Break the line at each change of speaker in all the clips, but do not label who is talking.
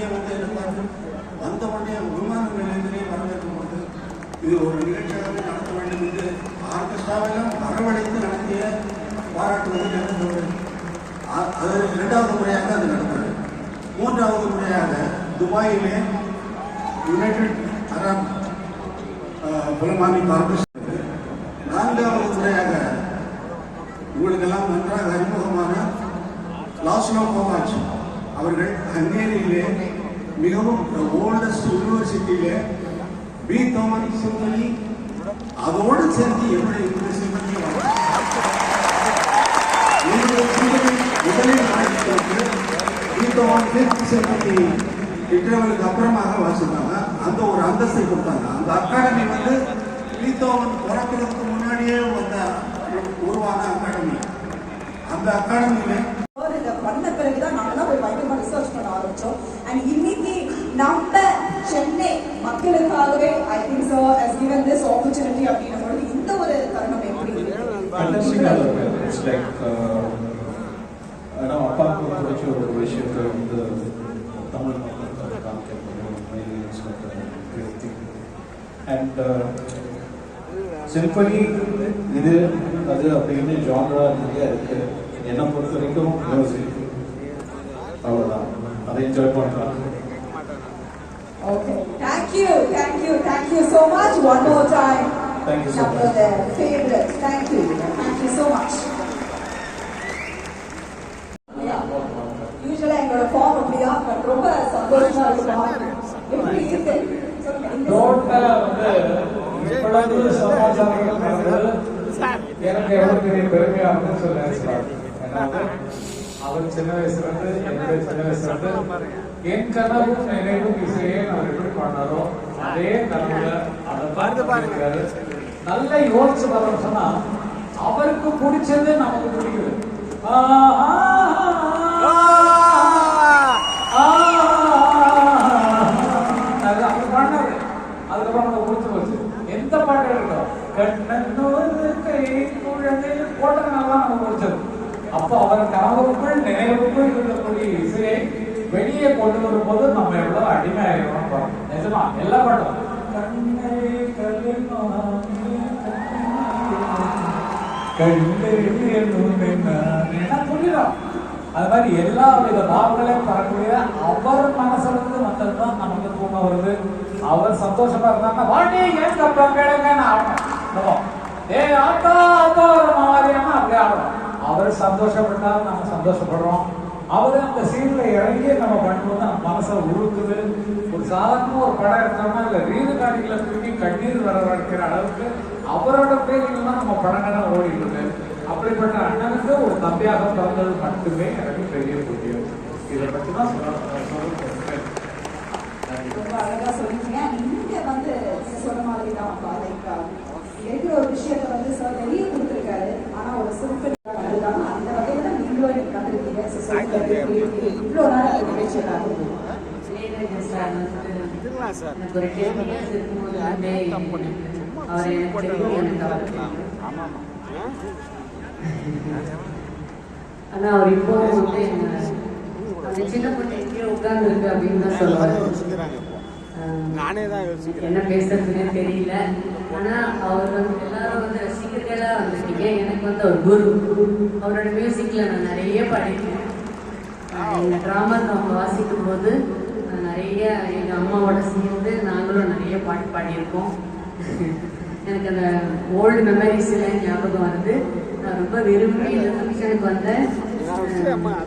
அகாடமியை வந்து என்ன வந்த உடனே விமான நிலையத்திலே வரவேற்கும் போது இது ஒரு நிகழ்ச்சியாகவே நடத்த வேண்டும் என்று ஆர்கெஸ்ட்ராவெல்லாம் வரவழைத்து நடத்திய பாராட்டுவது நடந்தது. அது 2வது முறையாக அது நடந்தது. 3வது முறையாக துபாயிலே யுனைடெட் அரப் பிலமானிக் கார்பரேஷன், 4வது முறையாக உங்களுக்கெல்லாம் நன்றாக அறிமுகமான லாஸ்லோ கோவாச் அவர்கள் ஹங்கேரியிலே மிகவும் ஓல்டஸ்ட் யூனிவர்சிட்டியிலே பீத்தோவன் சிம்பனி அதோடு சேர்த்து எப்படி இந்த சிம்பனி முதலில் பீத்தோவன் 5th சிம்பனி இன்டர்வலுக்கு அப்புறமாக வாசித்தாங்க. அந்த ஒரு அந்தஸ்தை கொடுத்தாங்க. அந்த அகாடமி வந்து பீத்தோவன் பிறக்கிறதுக்கு முன்னாடியே வந்த உருவான அகாடமி. அந்த அகாடமியில
பண்ண பிறகுதான் நாங்களாம் போய் பயங்கரமா ரிசர்ச் பண்ண ஆரம்பிச்சோம். அண்ட் இன்னைக்கு நம்ம சென்னை மக்களுக்காகவே I think so has given this opportunity அப்படிங்கும்போது இந்த ஒரு தருணம் எப்படி
இட்ஸ் லைக் அப்பாவுக்கு பிடிச்ச ஒரு விஷயத்தை வந்து தமிழ் மக்களுக்கு காமிக்க அண்ட் சிம்பனி இது அது அப்படின்னு ஜான்ரா நிறைய இருக்கு. என்னை பொறுத்த வரைக்கும் மியூசிக் அவ்வளோதான், அதை என்ஜாய் பண்ணலாம்.
Okay, thank you so much. One more time.
Thank you so much.
Favorites. Thank you so much. Usually எங்களோட ஃபார்ம் அப்படியா, பட் ரொம்ப சந்தோஷமா இருக்கு. எப்படி இருக்கு?
வந்து சமாச்சாரங்கள் எனக்கு எவ்வளவு பெரிய பெருமையா இருக்குன்னு சொல்ல அவர் சின்ன வயசுல இருந்து என்னுடைய சின்ன வயசுல இருந்து என் கனவும் நினைவும் இசையே அவர் எப்படி பண்ணாரோ அதே கனவுல அதை பார்த்துருக்காரு. நல்லா யோசிச்சு பார்த்தோம் சொன்னா அவருக்கு பிடிச்சது நமக்கு பிடிக்குது. அவர் பண்ணாரு, அதுக்கப்புறம் நமக்கு பிடிச்சு போச்சு. எந்த பாட்டு இருக்கோம் கண்ணன்னோரு கை குழந்தை போட்டதுனாலதான் நமக்கு பிடிச்சது. அப்போ அவர் கனவுக்குள் நினைவுக்குள் இருக்கக்கூடிய இசையை வெளியே கொண்டு வரும் போது நம்ம எவ்வளவு அடிமை ஆகிறோம். நிஜமா எல்லா பாட்டும் கண்ணே புரியுதோம். அது மாதிரி எல்லா வித பாவங்களையும் தரக்கூடிய அவர் மனசுல வந்ததுதான் நமக்கு தூக்கம் வருது. அவர் சந்தோஷமா இருந்தாங்க வாட்டி ஏன் கப்பம் கேளுங்கன்னு ஆடணும். ஏ ஆத்தா ஆத்தா ஒரு மாதிரியான அப்படி ஆடணும். அவர் சந்தோஷப்பட்டாலும் நம்ம சந்தோஷப்படுறோம். அவரு அந்த சீன்ல இறங்கி நம்ம பண்ணும்போது நம்ம மனசை உருக்குது. ஒரு சாதாரண ஒரு படம் எடுத்தோம்னா இல்ல ரீது காட்டிகளை தூக்கி கண்ணீர் வர வைக்கிற அளவுக்கு அவரோட பேரில் தான் நம்ம படங்கள்லாம் ஓடிடுது. அப்படிப்பட்ட அண்ணனுக்கு ஒரு தம்பியாக பிறந்தது மட்டுமே எனக்கு பெரிய புரியும். இதை பற்றி தான்
ரொம்ப அழகா சொல்லிட்டீங்க. நீங்க வந்து சொன்ன மாதிரி தான் இருக்கிற ஒரு விஷயத்த வந்து சார் வெளியே கொடுத்துருக்காரு. ஆனா ஒரு சிம்பிள் அதுதான் அந்த வகையில நீங்களும் எனக்கு கண்டிருக்கீங்க. இவ்வளோ நாள் அந்த நிகழ்ச்சியாக
ஆனா அவர் இப்போ வந்து அந்த சின்ன பொண்ணு எங்கேயோ உட்கார்ந்து இருக்கு அப்படின்னு தான் சொல்லுவாரு. என்ன பேசுறதுன்னே தெரியல. ஆனா அவர் வந்து எல்லாரும் வந்து ரசிகர்களா வந்துட்டீங்க. எனக்கு வந்து ஒரு குரு. அவரோட மியூசிக்ல நான் நிறைய பாடிருக்கேன். எங்க டிராமா அவங்க வாசிக்கும் போது நிறைய எங்க அம்மாவோட சேர்ந்து நாங்களும் நிறைய பாட்டு பாடியிருக்கோம். எனக்கு அந்த ஓல்டு மெமரிஸ் எல்லாம் ஞாபகம் வருது. நான் ரொம்ப விரும்பி இந்த ஃபங்க்ஷனுக்கு வந்தேன்.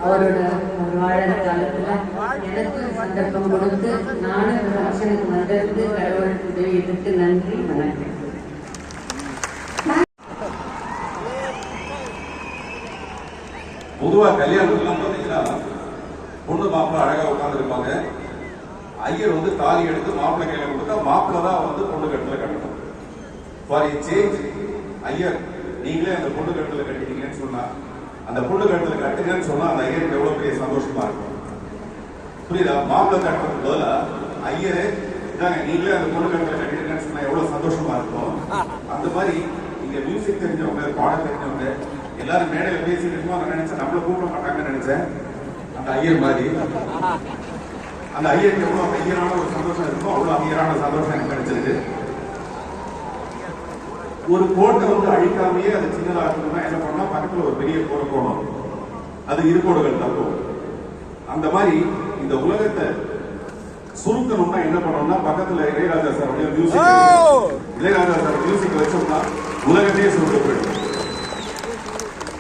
அவரோட ஒரு வாழற காலத்துல எனக்கு சந்தர்ப்பம் கொடுத்து நானும் இந்த ஃபங்க்ஷனுக்கு வந்ததுக்கு கடவுள் உதவியதுக்கு நன்றி. வணக்கம்.
பொதுவா கல்யாணத்துலாம் பாத்தீங்கன்னா பொண்ணு மாப்பிள்ள அழகா உட்கார்ந்து இருப்பாங்க. ஐயர் வந்து தாலி எடுத்து மாப்பிள்ளை கையில கொடுத்தா மாப்பிள்ள தான் வந்து பொண்ணு கட்டுல கட்டணும். ஃபார் எ சேஞ்ச் ஐயர் நீங்களே அந்த பொண்ணு கட்டுல கட்டிட்டீங்கன்னு சொன்னா, அந்த பொண்ணு கட்டுல கட்டுங்கன்னு சொன்னா அந்த ஐயருக்கு எவ்வளவு பெரிய சந்தோஷமா இருக்கும். புரியுதா? மாப்பிள்ளை கட்டுறதுக்கு பதிலா ஐயரே நீங்களே அந்த பொண்ணு கட்டுல கட்டிட்டீங்கன்னு சொன்னா எவ்வளவு சந்தோஷமா இருக்கும். அந்த மாதிரி இங்க மியூசிக் தெரிஞ்சவங்க பாடம் தெரிஞ்சவங்க எல்லாரும் மேடையில பேசிட்டு இருக்கோம். நினைச்சேன் நம்மள கூப்பிட மாட்டாங்கன்னு நினைச்சேன். அந்த ஐயர் மாதிரி அந்த ஐயருக்கு எவ்வளவு ஐயரான ஒரு சந்தோஷம் இருக்கும், அவ்வளவு ஐயரான சந்தோஷம் எனக்கு கிடைச்சிருக்கு. ஒரு கோட்டை வந்து அழிக்காமையே அது சின்னதாக இருக்கணும்னா என்ன பண்ணா, பக்கத்துல ஒரு பெரிய கோடை போகணும், அது இருகோடுகள் தப்பும். அந்த மாதிரி இந்த உலகத்தை சுருக்கணும்னா என்ன பண்ணணும்னா, பக்கத்துல இளையராஜா சார் மியூசிக் வச்சோம்னா உலகத்தையே சுருக்க போயிடும்.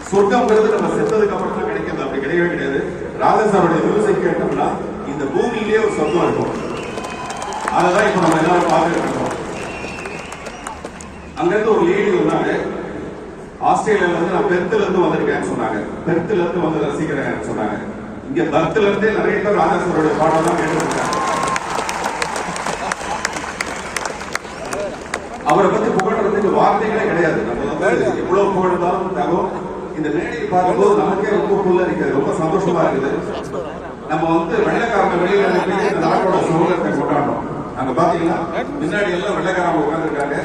சொர்க்கம்ங்கிறது நம்ம செத்ததுக்கு அப்புறம் தான் கிடைக்கிறது, அப்படி கிடையவே கிடையாது. ராஜா சாருடைய மியூசிக் கேட்டோம்னா இந்த பூமியிலேயே ஒரு சொர்க்கம் இருக்கும். அததான் இப்ப நம்ம எல்லாரும் பார்த்துட்டு இருக்கோம். அங்கிருந்து ஒரு லேடி வந்தாங்க, ஆஸ்திரேலியால இருந்து நான் பெர்த்ல இருந்து வந்திருக்கேன்னு சொன்னாங்க. பெர்த்ல இருந்து வந்து ரசிக்கிறேன் சொன்னாங்க. இங்க பர்த்ல இருந்தே நிறைய பேர் ராஜா சாருடைய பாடம் தான் கேட்டுருக்காங்க. அவரை பத்தி புகழ்றதுக்கு வார்த்தைகளே கிடையாது. நம்ம வந்து எவ்வளவு புகழ்ந்தாலும் தகும். இந்த மேடையை பார்க்கும்போது நமக்கே ரொம்ப புல்லரிக்கிறது, ரொம்ப சந்தோஷமா இருக்குது. நம்ம வந்து வெள்ளைக்காரங்க வெளியில இந்த நாட்டோட சுதந்திரத்தை கொண்டாடணும். அங்க பாத்தீங்கன்னா முன்னாடி எல்லாம் வெள்ளைக்காரங்க உட்கார்ந்துருக்காங்க.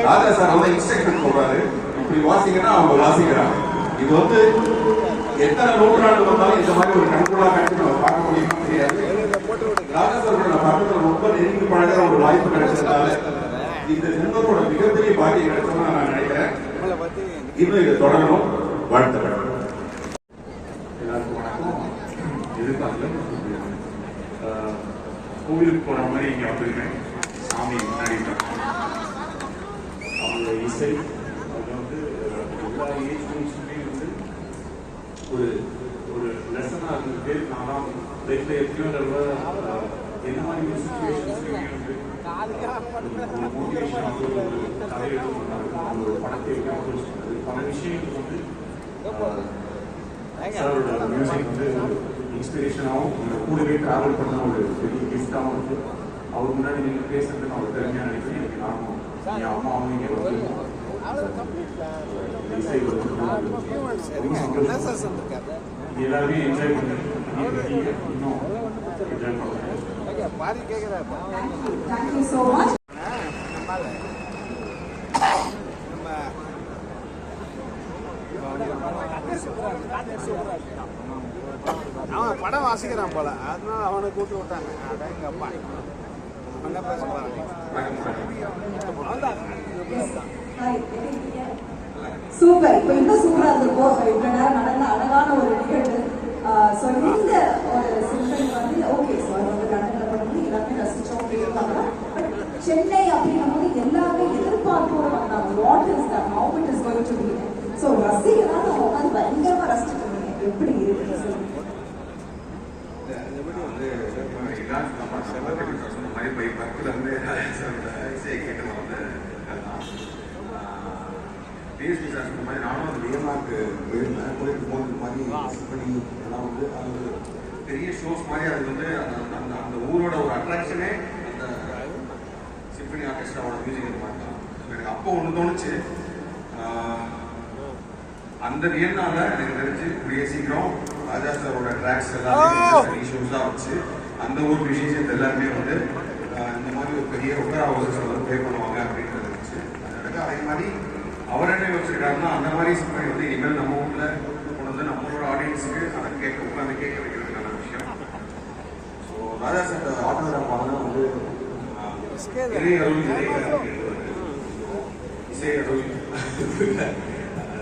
ராஜா சார் வந்து இன்ஸ்ட்ரக்ஷன் சொல்றாரு, இப்படி வாசிங்கன்னா அவங்க வாசிக்கிறாங்க. இது வந்து எத்தனை நூற்றாண்டு வந்தாலும் இந்த மாதிரி ஒரு கண்கொள்ளா காட்சி நம்ம பார்க்க முடியுமா தெரியாது. ராஜா சாரோட பக்கத்துல ரொம்ப நெருங்கி பழகிற ஒரு வாய்ப்பு கிடைச்சதுனால இந்த ஜென்மத்தோட மிகப்பெரிய பாக்கியம் கிடைச்சோம்னு நான் நினைக்கிறேன். இன்னும் இதை தொடரணும். வாழ்த்துக்கள்.
எல்லாருக்கும் வணக்கம். எதிர்பார்க்கல கோவிலுக்கு போற மாதிரி இங்க வந்திருக்கேன். சாமி முன்னாடி அவங்களோட இசை அது வந்து எல்லா ஏஜ் குரூப்ஸுமே வந்து ஒரு ஒரு லெசனாக இருந்துட்டு நான் லைஃப்ல எப்படியோ என்ன மாதிரி ஒரு சுச்சுவேஷன்ஸ்லையுமே வந்து ஒரு மோட்டிவேஷன் ஒரு தலையெழுத்து ஒரு படத்தை சொன்னது பல விஷயங்கள் வந்து சாரோட மியூசிக் வந்து இன்ஸ்பிரேஷனாகவும் கூடவே ட்ராவல் பண்ண ஒரு பெரிய கிஃப்டாகவும் இருக்கு. அவர் முன்னாடி நீங்கள் பேசுறது நான் ஒரு பெருமையாக நினைக்கிறேன். எனக்கு நானும் என் அம்மாவும் இங்கே வந்து இசை எல்லாருமே என்ஜாய் பண்ணி இன்னும் என்ஜாய் பண்ணுறேன்.
Thank you so much.
அவன் படம் வாசிக்கிறான் போல, அதனால அவனை கூப்பிட்டு விட்டாங்க. எங்க அப்பா என்ன பேச போறாங்க.
சூப்பர். இப்போ இன்னும் சூப்பரா இருந்திருக்கும். இவ்வளவு நேரம் நடந்த அழகான ஒரு நிகழ்வு. ஸோ இந்த ஒரு சிம்பனி வந்து ஓகே, ஸோ அது வந்து லண்டன்ல பண்ணும்போது எல்லாருமே ரசிச்சோம் கேட்பாங்க. பட் சென்னை அப்படின்னும் போது எல்லாருமே எதிர்பார்ப்போட வந்தாங்க. What is that, how it is going to be. So ரசிகராக அவங்க உட்காந்து பயங்கரமா ரசிச்சுட்டு இருந்தீங்க. எப்படி இருக்கு சொல்லுங்க.
நானும் அந்த வியமாக்கு போயிருந்தேன். போயிட்டு போகிறது மாதிரி பண்ணி எல்லாம் வந்து அது பெரிய ஷோஸ் மாதிரி அது வந்து அந்த அந்த ஊரோட ஒரு அட்ராக்ஷனே அந்த சிம்பனி ஆர்கெஸ்ட்ராவோட மியூசிக் மாட்டான். எனக்கு அப்போ ஒன்று தோணுச்சு, அந்த வியன்னால எனக்கு தெரிஞ்சு கூடிய சீக்கிரம் ராஜா சாரோட ட்ராக்ஸ் எல்லாமே ஷோஸாக வச்சு அந்த ஒரு விஷயத்தை எல்லாருமே வந்து இந்த மாதிரி ஒரு பெரிய ஒப்பரா ஹவுசஸ் வந்து ப்ளே பண்ணுவாங்க அப்படின்றது இருந்துச்சு. அதே மாதிரி அவர் என்ன யோசிச்சிருக்காருன்னா, அந்த மாதிரி சிம்பனி வந்து இனிமேல் நம்ம ஊரில் கொண்டு வந்து நம்மளோட ஆடியன்ஸுக்கு அதை கேட்க உட்காந்து கேட்க வைக்கிறதுக்கான விஷயம். ஸோ ராஜா சார் ஆட்டோகிராஃப் பாடம் வந்து இசை அருள்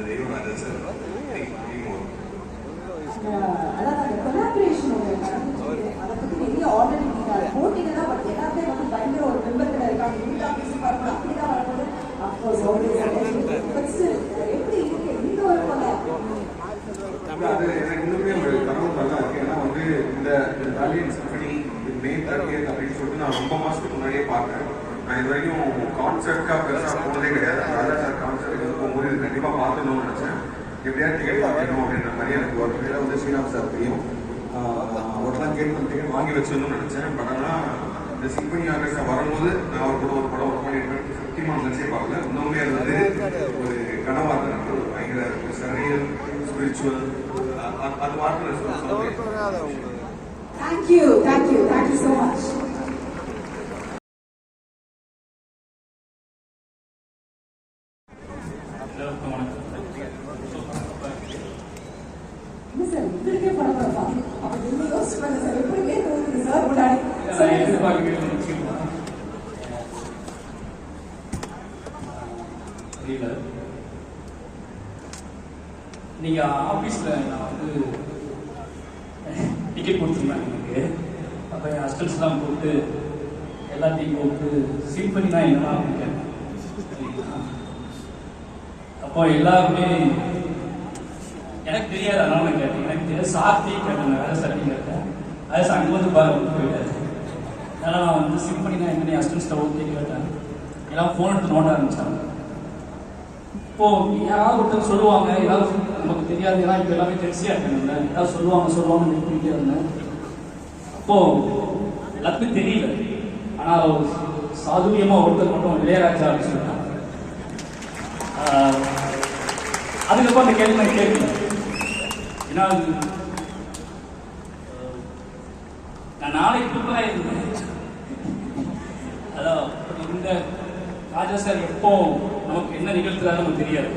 தெய்வம் ராஜா சார்.
அதாவது அந்த கொலாபரேஷன் அதை பத்தி நிறைய ஆல்ரெடி நீங்க போட்டிங்க தான். பட் எல்லாமே வந்து பயங்கர ஒரு மெம்பர்கள் இருக்காங்க. நீங்களா பேசி பார்க்கணும் அப்படிதான் வரும்போது அப்கோர்ஸ் எப்படி இருக்கு இந்த ஒரு கொலாப்?
அது எனக்கு இன்னுமே ஒரு கனவு தான் இருக்கு. ஏன்னா வந்து இந்த இட்டாலியன் சிம்பனி மே 30 அப்படின்னு சொல்லிட்டு நான் ரொம்ப மாசத்துக்கு முன்னாடியே பார்த்தேன். நான் இது வரைக்கும் கான்சர்ட்காக பெருசாக போனதே கிடையாது. ராஜா சார் கான்சர்ட் வந்து போகும்போது இது கண்டிப்பாக பார்த்துக்கணும்னு நினைச்சேன். எப்படியாவது டிக்கெட் பார்க்கணும் அப்படின்ற மாதிரி எனக்கு ஒரு பேரை வந்து ஸ்ரீராம் சார் தெரியும். அவர்லாம் டிக்கெட் வாங்கி வச்சிடணும்னு நினைச்சேன். பட் ஆனால் இந்த சிம்பனி ஆர்கெஸ்ட்ரா வரும்போது நான் அவர் கூட ஒரு படம் ஒர்க் பண்ணியிருக்கேன். சத்தியமாக நினைச்சே பார்க்கல. இன்னுமே அது வந்து ஒரு கனவாக இருக்கு. ஒரு பயங்கர சரியல் ஸ்பிரிச்சுவல் அது வார்த்தை.
Thank you so much. என்ன சார் உங்களுக்கே படம் பார்ப்பாங்க. அப்போ நீங்க யோசிச்சு பாருங்க சார், எப்படிமே தோணுது சார் முன்னாடி சொல்லுங்க சார்.
எதிர்பார்க்கிறேன் நிச்சயமா. தெரியல. நீங்க ஆபீஸ்ல நான் வந்து டிக்கெட் கொடுத்துருந்தாங்க எனக்கு. அப்போ என் ஹஸ்டல்ஸ்லாம் கூப்பிட்டு எல்லாத்தையும் கூப்பிட்டு சிம்பனினா என்னன்னா அப்படின்னு கேட்டேன். அப்போ எல்லாருமே எனக்கு தெரியாது, அதனால நான் கேட்டேன். எனக்கு தெரியாது சார்த்தி கேட்டேன், வேலை சார்த்தி கேட்டேன். அது அங்கே வந்து பாருங்க போயிட்டாரு. அதனால் நான் வந்து சிம்பனினா என்னென்ன ஹஸ்டல்ஸ்ட்டை ஊற்றி கேட்டேன். எல்லாம் ஃபோன் எடுத்து நோட்ட ஆரம்பிச்சாங்க. இப்போ யாராவது ஒருத்தர் சொல்லுவாங்க, ஏதாவது நமக்கு தெரியாது, ஏன்னா இப்போ எல்லாமே தெரிசியா இருக்கணும்ல, ஏதாவது சொல்லுவாங்க நிற்கிட்டே இருந்தேன். அப்போ எல்லாத்துக்கும் தெரியல, ஆனால் சாதுரியமா ஒருத்தர் மட்டும் இளையராஜா அப்படின்னு சொல்லிட்டாங்க. அதுக்கப்புறம் அந்த கேள்வி நான் கேட்கல. ஏன்னா நான் நாளைக்கு ப்ரிப்பேர் ஆயிருந்தேன். அதான் இந்த ராஜா சார் எப்போ நமக்கு என்ன நிகழ்த்துறாரு நமக்கு தெரியாது.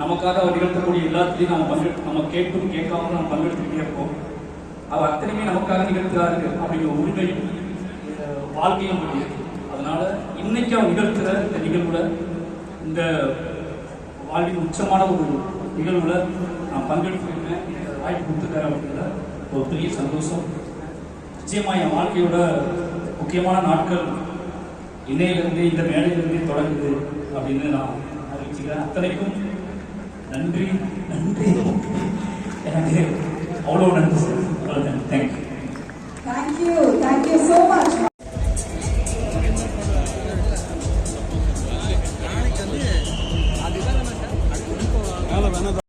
நமக்காக அவர் நிகழ்த்தக்கூடிய எல்லாத்துலையும் நம்ம கேட்டும் கேட்காம நம்ம பங்கெடுத்துக்கிட்டே இருப்போம். அவர் அத்தனையுமே நமக்காக நிகழ்த்துறாரு அப்படிங்கிற உரிமை வாழ்க்கையும் நமக்கு இருக்கு. அதனால இன்னைக்கு அவர் நிகழ்த்துற இந்த நிகழ்வுல, இந்த வாழ்வின் உச்சமான ஒரு நிகழ்வுல நான் பங்கெடுத்துருக்கேன். வாய்ப்பு கொடுத்துருக்காரு அப்படிங்கிற ஒரு பெரிய சந்தோஷம். நிச்சயமா என் வாழ்க்கையோட முக்கியமான நாட்கள் இன்னையிலிருந்து இந்த மேடையிலிருந்தே தொடங்குது அப்படின்னு நான் அறிவிச்சுக்கிறேன். அத்தனைக்கும் நன்றி. எனக்கு அவ்வளோ நன்றி சார். அவ்வளோதான். தேங்க்யூ.
Thank you so much.